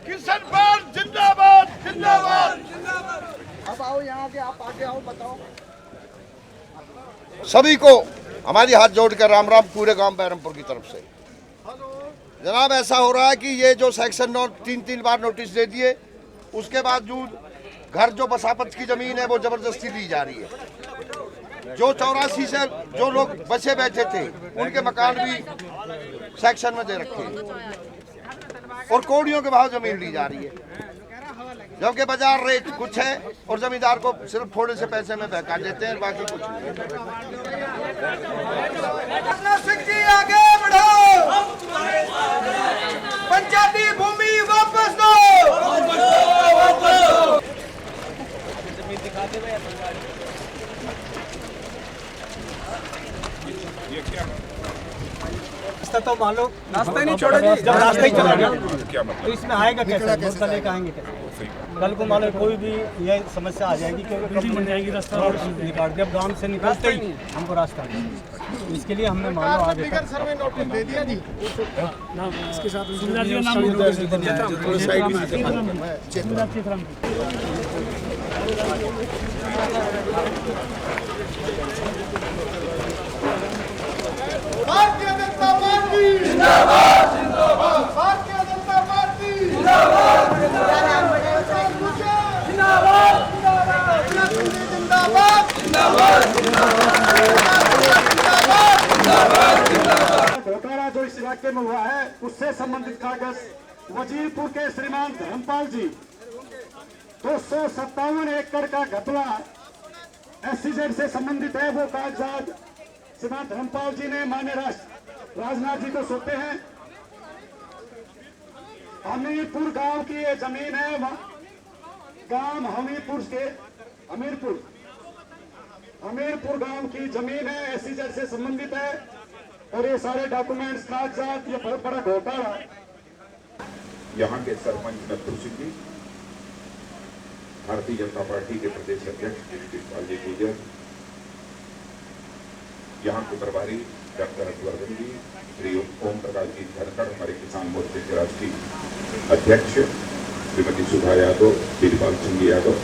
किसान पार्टी जिंदाबाद जिंदाबाद। अब आओ यहाँ के, आप आगे आओ, बताओ। सभी को हमारी हाथ जोड़कर राम राम पूरे गांव बैरमपुर की तरफ से। जनाब, ऐसा हो रहा है कि ये जो सेक्शन नोट 3 बार नोटिस दे दिए, उसके बावजूद घर जो बसापत की जमीन है वो जबरदस्ती दी जा रही है। जो 84 से जो लोग बचे बैठे थे उनके मकान भी सेक्शन में दे रखे हैं और कौड़ियों के भाव जमीन ली जा रही है, जबकि बाजार रेट कुछ है और जमींदार को सिर्फ थोड़े से पैसे में बहका देते हैं, बाकी कुछ नहीं। आगे बढ़ो, पंचायती भूमि वापस दो। रास्ता तो मान लो रास्ता ही नहीं छोड़ा जी। जब रास्ता ही चला गया तो इसमें आएगा कैसे? रास्ता लेकर आएंगे कैसे? कल को मान लो कोई भी ये समस्या आ जाएगी क्योंकि बन जाएगी रास्ता निकाल के, अब गांव से निकलते ही हमको रास्ता नहीं। इसके लिए हमने मान लो आगे सर्वे नोटिस दे दिया जी। इसके साथ भारतीय जनता पार्टी जिंदाबाद जिंदाबाद। भारतीय जनता पार्टी जिंदाबाद जिंदाबाद जिंदाबाद जिंदाबाद। घोटाला जो इस इलाके में हुआ है उससे संबंधित कागज वजीरपुर के श्रीमान धर्मपाल जी 257 एकड़ का घपला SEZ से संबंधित है। वो कागजात श्रीमान धर्मपाल जी ने माननीय राजनाथ जी को सौंपे हैं। हमीरपुर गांव की ये जमीन है, गांव हमीरपुर के हमीरपुर गांव की जमीन है, SEZ से संबंधित है और ये सारे डॉक्यूमेंट्स कागजात, ये बहुत बड़ा घोटाला है। यहाँ के सरपंच नथु सिंह जी, भारतीय जनता पार्टी के प्रदेश अध्यक्ष कृष्णपाल जी गुजर, यहाँ के प्रभारी डॉक्टर हर्षवर्धन जी, श्री ओम प्रकाश जी धनखड़, हमारे किसान मोर्चे के राष्ट्रीय अध्यक्ष श्रीमती सुधा यादव, वीरपाल सिंह यादव,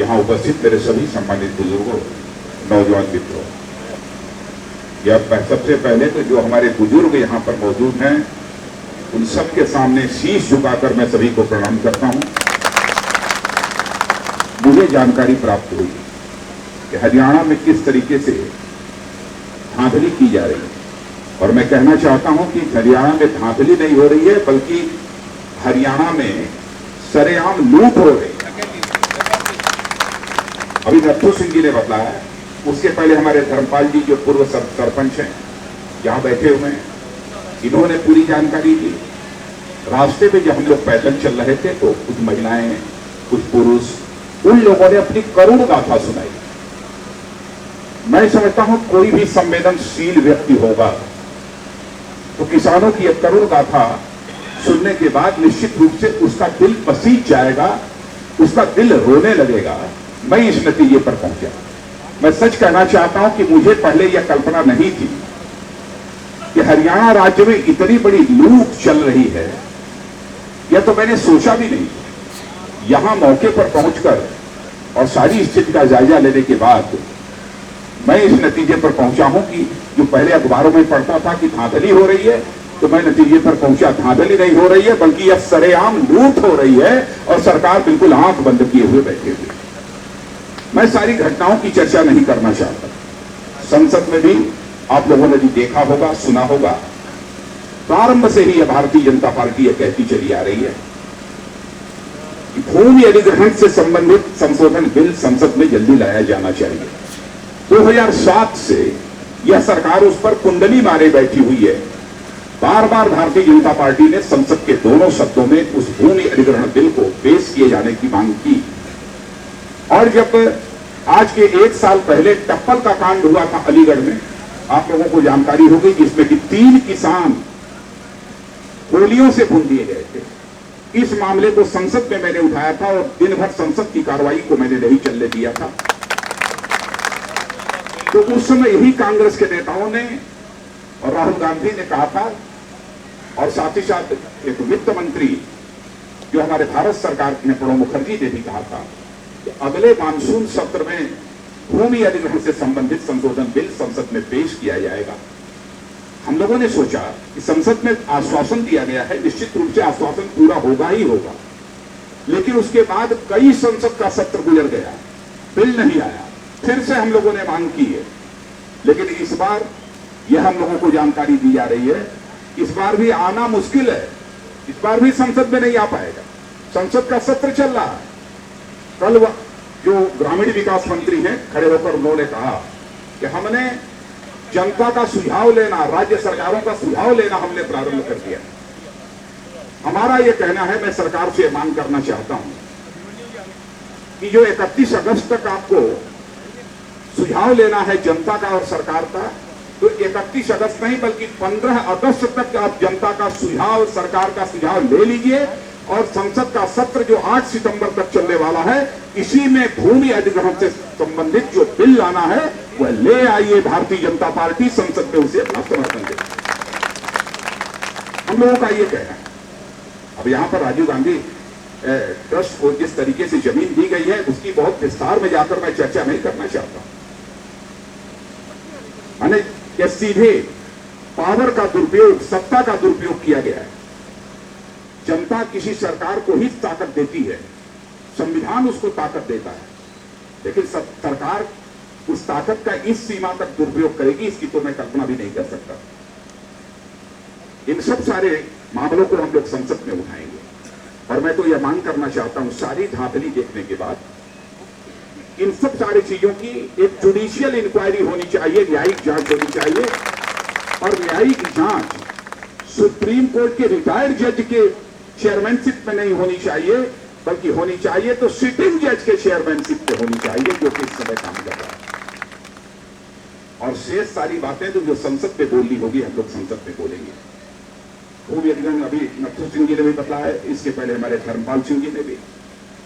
यहाँ उपस्थित मेरे सभी सम्मानित बुजुर्गों, नौजवान मित्रों, यह सबसे पहले तो जो हमारे बुजुर्ग यहाँ पर मौजूद हैं उन सबके सामने शीश झुकाकर मैं सभी को प्रणाम करता हूँ। मुझे जानकारी प्राप्त हुई कि हरियाणा में किस तरीके से धांधली की जा रही है और मैं कहना चाहता हूं कि हरियाणा में धांधली नहीं हो रही है बल्कि हरियाणा में सरेआम लूट हो रही है। अभी नथु सिंह जी ने बताया, उसके पहले हमारे धर्मपाल जी जो पूर्व सरपंच हैं यहाँ बैठे हुए हैं, इन्होंने पूरी जानकारी दी। रास्ते में जब हम लोग पैदल चल रहे थे तो कुछ महिलाएं, कुछ पुरुष, उन लोगों ने अपनी करुण गाथा सुनाई। मैं समझता हूं कोई भी संवेदनशील व्यक्ति होगा तो किसानों की यह करुण गाथा सुनने के बाद निश्चित रूप से उसका दिल पसीज जाएगा, उसका दिल रोने लगेगा। मैं इस नतीजे पर पहुंचा। मैं सच कहना चाहता हूं कि मुझे पहले यह कल्पना नहीं थी कि हरियाणा राज्य में इतनी बड़ी लूट चल रही है, यह तो मैंने सोचा भी नहीं। यहां मौके पर पहुंचकर और सारी स्थिति का जायजा लेने के बाद मैं इस नतीजे पर पहुंचा हूं कि जो पहले अखबारों में पढ़ता था कि धांधली हो रही है, तो मैं नतीजे पर पहुंचा धांधली नहीं हो रही है बल्कि यह सरेआम लूट हो रही है और सरकार बिल्कुल आंख बंद किए हुए बैठे हुए। मैं सारी घटनाओं की चर्चा नहीं करना चाहता। संसद में भी आप लोगों ने भी देखा होगा, सुना होगा, प्रारंभ से ही भारतीय जनता पार्टी यह कहती चली आ रही है कि भूमि अधिग्रहण से संबंधित संशोधन बिल संसद में जल्दी लाया जाना चाहिए। 2007 से यह सरकार उस पर कुंडली मारे बैठी हुई है। बार बार भारतीय जनता पार्टी ने संसद के दोनों सदनों में उस भूमि अधिग्रहण बिल को पेश किए जाने की मांग की और जब आज के 1 साल पहले टप्पल का कांड हुआ था अलीगढ़ में, आप लोगों को जानकारी होगी जिसमें कि 3 किसान गोलियों से भून दिए गए थे। इस मामले को संसद में मैंने उठाया था और दिन भर संसद की कार्रवाई को मैंने नहीं चलने दिया था। तो उस समय यही कांग्रेस के नेताओं ने और राहुल गांधी ने कहा था, और साथ ही साथ एक वित्त मंत्री जो हमारे भारत सरकार के प्रणब मुखर्जी ने भी कहा था कि अगले मानसून सत्र में भूमि अधिग्रहण से संबंधित संशोधन बिल संसद में पेश किया जाएगा। हम लोगों ने सोचा कि संसद में आश्वासन दिया गया है, निश्चित रूप से आश्वासन पूरा होगा ही होगा, लेकिन उसके बाद कई संसद का सत्र गुजर गया, बिल नहीं आया। फिर से हम लोगों ने मांग की है, लेकिन इस बार यह हम लोगों को जानकारी दी जा रही है, इस बार भी आना मुश्किल है, इस बार भी संसद में नहीं आ पाएगा। संसद का सत्र चल रहा है। कल जो ग्रामीण विकास मंत्री हैं खड़े होकर उन्होंने कहा कि हमने जनता का सुझाव लेना, राज्य सरकारों का सुझाव लेना हमने प्रारंभ कर दिया। हमारा यह कहना है, मैं सरकार से मांग करना चाहता हूं कि जो 31 अगस्त तक आपको सुझाव लेना है जनता का और सरकार का, तो 31 अगस्त नहीं बल्कि 15 अगस्त तक आप जनता का सुझाव, सरकार का सुझाव ले लीजिए और संसद का सत्र जो 8 सितंबर तक चलने वाला है, इसी में भूमि अधिग्रहण से संबंधित जो बिल लाना है वह ले आइए। भारतीय जनता पार्टी संसद में उसे अपना समर्थन दे। हम लोगों का ये कहना है। अब यहां पर राजीव गांधी ट्रस्ट को जिस तरीके से जमीन दी गई है उसकी बहुत विस्तार में जाकर मैं चर्चा नहीं करना चाहता। यह सीधे पावर का दुरुपयोग, सत्ता का दुरुपयोग किया गया है। जनता किसी सरकार को ही ताकत देती है, संविधान उसको ताकत देता है, लेकिन सरकार उस ताकत का इस सीमा तक दुरुपयोग करेगी, इसकी तो मैं कल्पना भी नहीं कर सकता। इन सब सारे मामलों को हम लोग संसद में उठाएंगे और मैं तो यह मांग करना चाहता हूं, सारी धांधली देखने के बाद इन सब सारी चीजों की एक जुडिशियल इंक्वायरी होनी चाहिए, न्यायिक जांच होनी चाहिए। और न्यायिक जांच सुप्रीम कोर्ट के रिटायर्ड जज के चेयरमैनशिप में नहीं होनी चाहिए, बल्कि होनी चाहिए तो सिटिंग जज के चेयरमैनशिप पे होनी चाहिए, जो कि इस समय काम कर रहा है। और शेष सारी बातें तो जो संसद में बोलनी होगी हम लोग संसद में बोलेंगे। भूमि अधिग्रहण अभी नथु सिंह जी ने भी बताया है, इसके पहले हमारे धर्मपाल सिंह जी ने भी,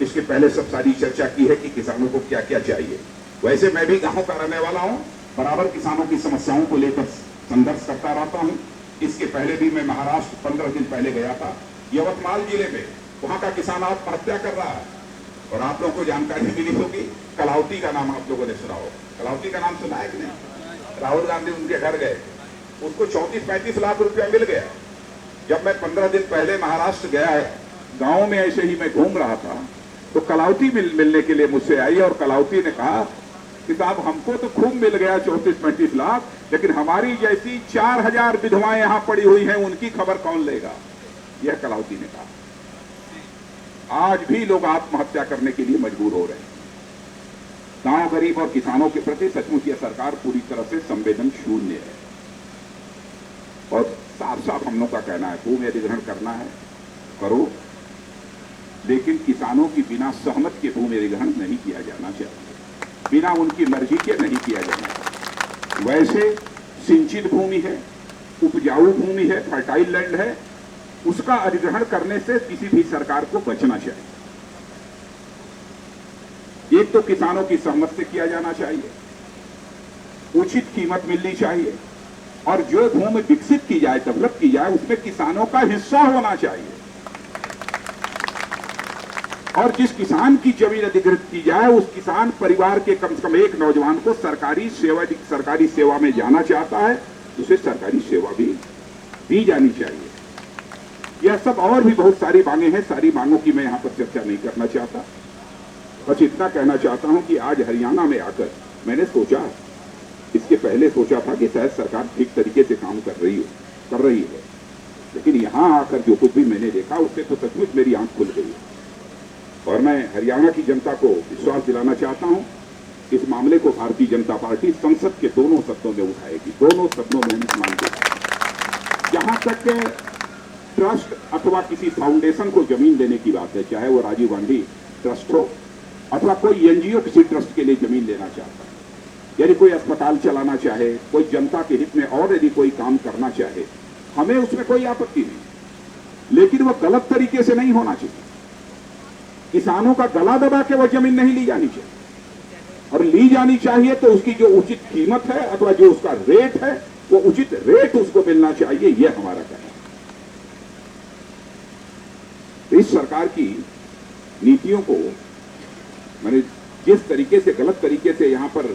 इसके पहले सब सारी चर्चा की है कि किसानों को क्या क्या चाहिए। वैसे मैं भी गांव का रहने वाला हूं, बराबर किसानों की समस्याओं को लेकर संघर्ष करता रहता हूं। इसके पहले भी मैं महाराष्ट्र 15 दिन पहले गया था, यवतमाल जिले में, वहां का किसान आत्महत्या कर रहा है। और आप लोगों को जानकारी मिली होगी, कलावती का नाम आप लोगों ने सुना हो, कलावती का नाम सुना है कि नहीं? राहुल गांधी उनके घर गए, उसको 34-35 लाख रुपया मिल गया। जब मैं 15 दिन पहले महाराष्ट्र गया, गांव में ऐसे ही मैं घूम रहा था, तो कलावती मिलने के लिए मुझसे आई और कलावती ने कहा कि साहब हमको तो खूब मिल गया 34-35 लाख, लेकिन हमारी जैसी 4000 विधवाएं यहां पड़ी हुई हैं, उनकी खबर कौन लेगा? यह कलावती ने कहा। आज भी लोग आत्महत्या करने के लिए मजबूर हो रहे हैं। गांव गरीब और किसानों के प्रति सचमुच यह सरकार पूरी तरह से संवेदन शून्य है। और साफ साफ हम लोग का कहना है, भूमि अधिग्रहण करना है करो, लेकिन किसानों की बिना सहमत के भूमि अधिग्रहण नहीं किया जाना चाहिए, बिना उनकी मर्जी के नहीं किया जाना चाहिए। वैसे सिंचित भूमि है, उपजाऊ भूमि है, फर्टाइल लैंड है, उसका अधिग्रहण करने से किसी भी सरकार को बचना चाहिए। एक तो किसानों की सहमत से किया जाना चाहिए, उचित कीमत मिलनी चाहिए, और जो भूमि विकसित की जाए, डेवलप की जाए, उसमें किसानों का हिस्सा होना चाहिए। और जिस किसान की जमीन अधिग्रहित की जाए, उस किसान परिवार के कम से कम एक नौजवान को सरकारी सेवा में जाना चाहता है, उसे सरकारी सेवा भी दी जानी चाहिए। यह सब और भी बहुत सारी मांगे हैं, सारी मांगों की मैं यहां पर चर्चा नहीं करना चाहता। बस इतना कहना चाहता हूं कि आज हरियाणा में आकर मैंने सोचा, इसके पहले सोचा था कि शायद सरकार ठीक तरीके से काम कर रही है, लेकिन यहां आकर जो कुछ भी मैंने देखा उससे तो सचमुच मेरी आंख खुल गई है। और मैं हरियाणा की जनता को विश्वास दिलाना चाहता हूं, इस मामले को भारतीय जनता पार्टी संसद के दोनों सदनों में उठाएगी, दोनों सदनों में हम मांगेंगे। जहां तक ट्रस्ट अथवा किसी फाउंडेशन को जमीन देने की बात है, चाहे वो राजीव गांधी ट्रस्ट हो अथवा कोई एनजीओ किसी ट्रस्ट के लिए जमीन लेना चाहता है, यदि कोई अस्पताल चलाना चाहे, कोई जनता के हित में और यदि कोई काम करना चाहे, हमें उसमें कोई आपत्ति नहीं, लेकिन वो गलत तरीके से नहीं होना चाहिए। किसानों का गला दबा के वो जमीन नहीं ली जानी चाहिए, और ली जानी चाहिए तो उसकी जो उचित कीमत है अथवा जो उसका रेट है वो उचित रेट उसको मिलना चाहिए, ये हमारा कहना है। इस सरकार की नीतियों को मैंने जिस तरीके से गलत तरीके से यहां पर,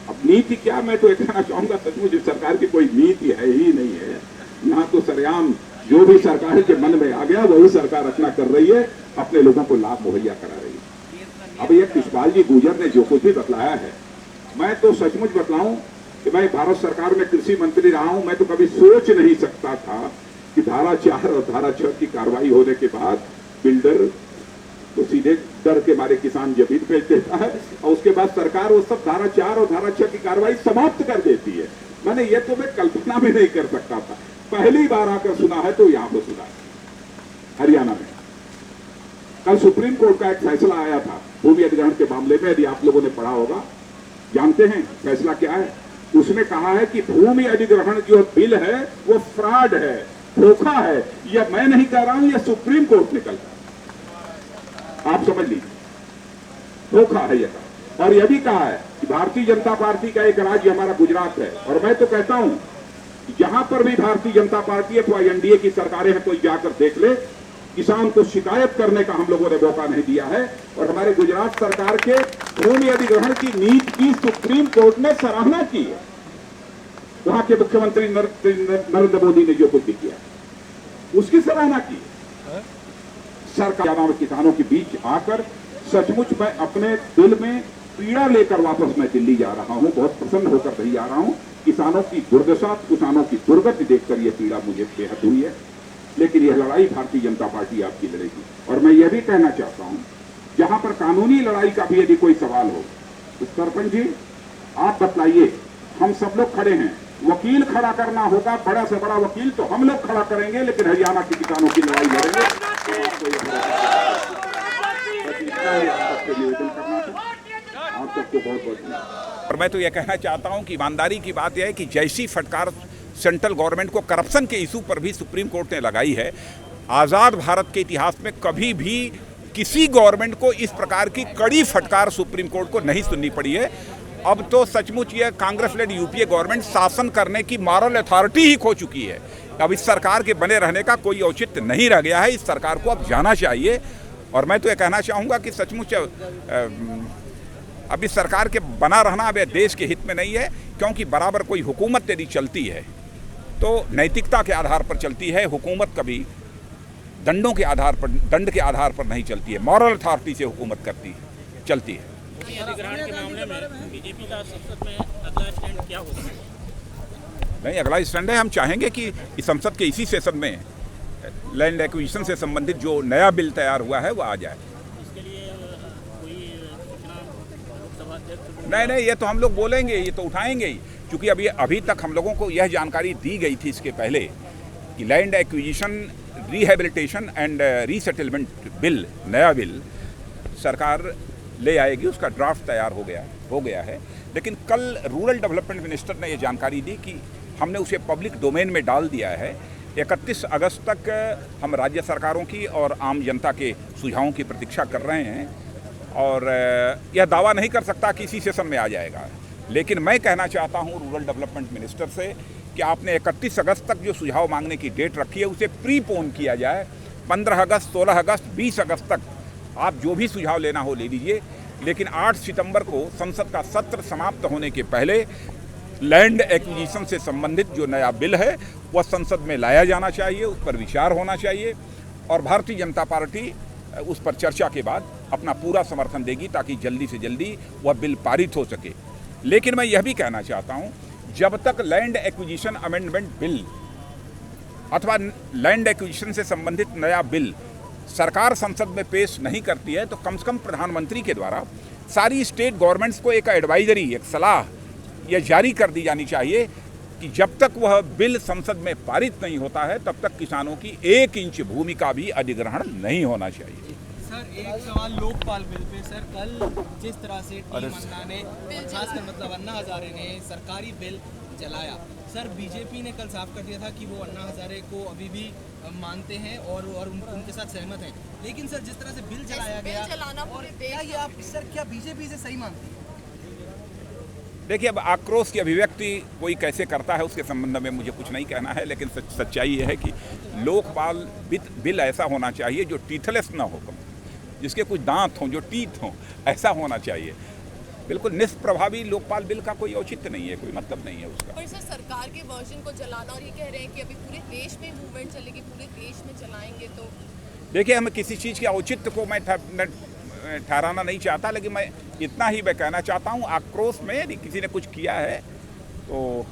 अब नीति क्या, मैं तो ये कहना चाहूंगा सचमुच इस सरकार की कोई नीति है ही नहीं है। यहां तो सरेआम जो भी सरकार के मन में आ गया वही सरकार अपना कर रही है, अपने लोगों को लाभ मुहैया करा रही है। अब ये कृष्णपाल जी गुर्जर ने जो कुछ भी बतलाया है, मैं तो सचमुच बतलाऊं कि मैं भारत सरकार में कृषि मंत्री रहा हूं, मैं तो कभी सोच नहीं सकता था कि धारा 4 और धारा 6 की कार्रवाई होने के बाद बिल्डर तो सीधे डर के मारे किसान जमीन बेच देता है और उसके बाद सरकार वो सब धारा 4 और धारा 6 की कार्रवाई समाप्त कर देती है। मैंने ये तो मैं कल्पना भी नहीं कर सकता था, पहली बार आकर सुना है तो यहां पर सुना है। हरियाणा में कल सुप्रीम कोर्ट का एक फैसला आया था भूमि अधिग्रहण के मामले में, यदि आप लोगों ने पढ़ा होगा, जानते हैं फैसला क्या है? उसमें कहा है कि भूमि अधिग्रहण जो बिल है वो फ्रॉड है, धोखा है। यह मैं नहीं कह रहा हूं, यह सुप्रीम कोर्ट ने कहा, आप समझ लीजिए, धोखा है यह। और यह भी कहा है कि भारतीय जनता पार्टी का एक राज्य हमारा गुजरात है, और मैं तो कहता हूं जहां पर भी भारतीय जनता पार्टी अथवा एनडीए की सरकारें हैं, कोई जाकर देख ले, किसान को शिकायत करने का हम लोगों ने मौका नहीं दिया है। और हमारे गुजरात सरकार के भूमि अधिग्रहण की नीति की सुप्रीम कोर्ट ने सराहना की है। वहां के मुख्यमंत्री नरेंद्र मोदी ने जो कुछ भी किया उसकी सराहना की है। सरकार किसानों के बीच आकर सचमुच मैं अपने दिल में पीड़ा लेकर वापस मैं दिल्ली जा रहा हूं, बहुत प्रसन्न होकर नहीं जा रहा हूं। किसानों की दुर्दशा, किसानों की दुर्गति देखकर यह पीड़ा मुझे बेहद हुई है, लेकिन यह लड़ाई भारतीय जनता पार्टी आपकी लड़ेगी। और मैं यह भी कहना चाहता हूं, जहां पर कानूनी लड़ाई का भी यदि कोई सवाल हो तो सरपंच जी आप बतलाइए, हम सब लोग खड़े हैं। वकील खड़ा करना होगा, बड़ा से बड़ा वकील तो हम लोग खड़ा करेंगे, लेकिन हरियाणा के किसानों की लड़ाई लड़ेंगे। निवेदन करना था, आप सबको बहुत बहुत। और मैं तो यह कहना चाहता हूं कि ईमानदारी की बात यह है कि जैसी फटकार सेंट्रल गवर्नमेंट को करप्शन के इशू पर भी सुप्रीम कोर्ट ने लगाई है, आज़ाद भारत के इतिहास में कभी भी किसी गवर्नमेंट को इस प्रकार की कड़ी फटकार सुप्रीम कोर्ट को नहीं सुननी पड़ी है। अब तो सचमुच यह कांग्रेस लेड यूपीए गवर्नमेंट शासन करने की मॉरल अथॉरिटी ही खो चुकी है। अब इस सरकार के बने रहने का कोई औचित्य नहीं रह गया है, इस सरकार को अब जाना चाहिए। और मैं तो यह कहना चाहूँगा कि सचमुच अब इस सरकार के बना रहना अब देश के हित में नहीं है, क्योंकि बराबर कोई हुकूमत यदि चलती है तो नैतिकता के आधार पर चलती है। हुकूमत कभी दंडों के आधार पर, दंड के आधार पर नहीं चलती है, मॉरल अथॉरिटी से हुकूमत चलती है। अधिग्रहण के मामले में बीजेपी का संसद में अगला स्टैंड क्या होगा? नहीं, अगला स्टैंड है, हम चाहेंगे कि इस संसद के इसी सेशन में लैंड एक्विजिशन से संबंधित जो नया बिल तैयार हुआ है वो आ जाए। इसके लिए कोई सूचना लोकसभा अध्यक्ष? नहीं, ये तो हम लोग बोलेंगे, ये तो उठाएंगे ही, क्योंकि अभी तक हम लोगों को यह जानकारी दी गई थी इसके पहले कि land acquisition rehabilitation and resettlement bill, नया बिल सरकार ले आएगी, उसका ड्राफ्ट तैयार हो गया है। लेकिन कल रूरल डेवलपमेंट मिनिस्टर ने ये जानकारी दी कि हमने उसे पब्लिक डोमेन में डाल दिया है। 31 अगस्त तक हम राज्य सरकारों की और आम जनता के सुझावों की प्रतीक्षा कर रहे हैं, और यह दावा नहीं कर सकता कि इसी सेशन में आ जाएगा। लेकिन मैं कहना चाहता हूं रूरल डेवलपमेंट मिनिस्टर से कि आपने 31 अगस्त तक जो सुझाव मांगने की डेट रखी है उसे प्रीपोन किया जाए। 15 अगस्त, 16 अगस्त, 20 अगस्त तक आप जो भी सुझाव लेना हो ले लीजिए, लेकिन 8 सितंबर को संसद का सत्र समाप्त होने के पहले लैंड एक्विजिशन से संबंधित जो नया बिल है वह संसद में लाया जाना चाहिए, उस पर विचार होना चाहिए, और भारतीय जनता पार्टी उस पर चर्चा के बाद अपना पूरा समर्थन देगी ताकि जल्दी से जल्दी वह बिल पारित हो सके। लेकिन मैं यह भी कहना चाहता हूं, जब तक लैंड एक्विजिशन अमेंडमेंट बिल अथवा लैंड एक्विजिशन से संबंधित नया बिल सरकार संसद में पेश नहीं करती है, तो कम से कम प्रधानमंत्री के द्वारा सारी स्टेट गवर्नमेंट्स को एक एडवाइजरी, एक सलाह यह जारी कर दी जानी चाहिए कि जब तक वह बिल संसद में पारित नहीं होता है तब तक किसानों की 1 इंच भूमि का भी अधिग्रहण नहीं होना चाहिए। सर एक सवाल लोकपाल बिल पे सर, कल जिस तरह से टीम अन्ना ने खासकर मतलब अन्ना हजारे ने सरकारी बिल जलाया, सर बीजेपी ने कल साफ कर दिया था कि वो अन्ना हजारे को अभी भी मानते हैं और उनके साथ सहमत हैं, लेकिन सर जिस तरह से बिल जलाया गया, और क्या ये आप सर क्या बीजेपी से सही मानते हैं? देखिए, अब आक्रोश की अभिव्यक्ति कोई कैसे करता है उसके संबंध में मुझे कुछ नहीं कहना है, लेकिन सच्चाई ये है कि लोकपाल बिल ऐसा होना चाहिए जो टीथलेस ना हो, जिसके कुछ दांत हों, जो टीथ हों, ऐसा होना चाहिए। बिल्कुल निष्प्रभावी लोकपाल बिल का कोई औचित्य नहीं है, कोई मतलब नहीं है उसका। पर सर सरकार के वर्जन को जलाना, और ये कह रहे हैं कि अभी पूरे देश में मूवमेंट चलेगी, पूरे देश में चलाएंगे, तो देखिए हम किसी चीज़ के औचित्य को मैं ठहराना नहीं चाहता, लेकिन मैं इतना ही मैं कहना चाहता हूँ, आक्रोश में यदि किसी ने कुछ किया है तो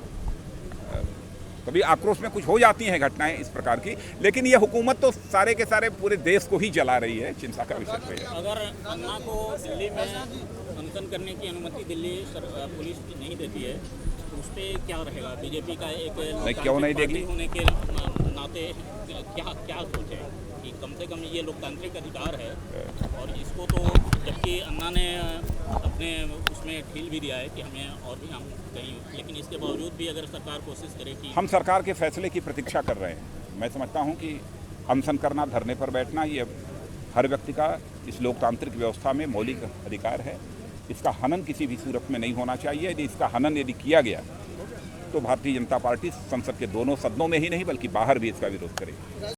कभी आक्रोश में कुछ हो जाती हैं घटनाएं इस प्रकार की, लेकिन ये हुकूमत तो सारे के सारे पूरे देश को ही जला रही है, चिंता का विषय है। अगर अन्ना को दिल्ली में अनशन करने की अनुमति दिल्ली पुलिस नहीं देती है तो उस पर क्या रहेगा? बीजेपी का एक क्यों नहीं देगी होने के नाते क्या सोचे कि कम से कम ये लोकतांत्रिक अधिकार है, और इसको तो जबकि अन्ना ने अपने उसमें ढील भी दिया है कि हमें और भी हम कहीं, लेकिन इसके बावजूद भी अगर सरकार कोशिश करे कि हम सरकार के फैसले की प्रतीक्षा कर रहे हैं। मैं समझता हूं कि अनशन करना, धरने पर बैठना, ये हर व्यक्ति का इस लोकतांत्रिक व्यवस्था में मौलिक अधिकार है। इसका हनन किसी भी सूरत में नहीं होना चाहिए। यदि इसका हनन यदि किया गया तो भारतीय जनता पार्टी संसद के दोनों सदनों में ही नहीं बल्कि बाहर भी इसका विरोध करेगी।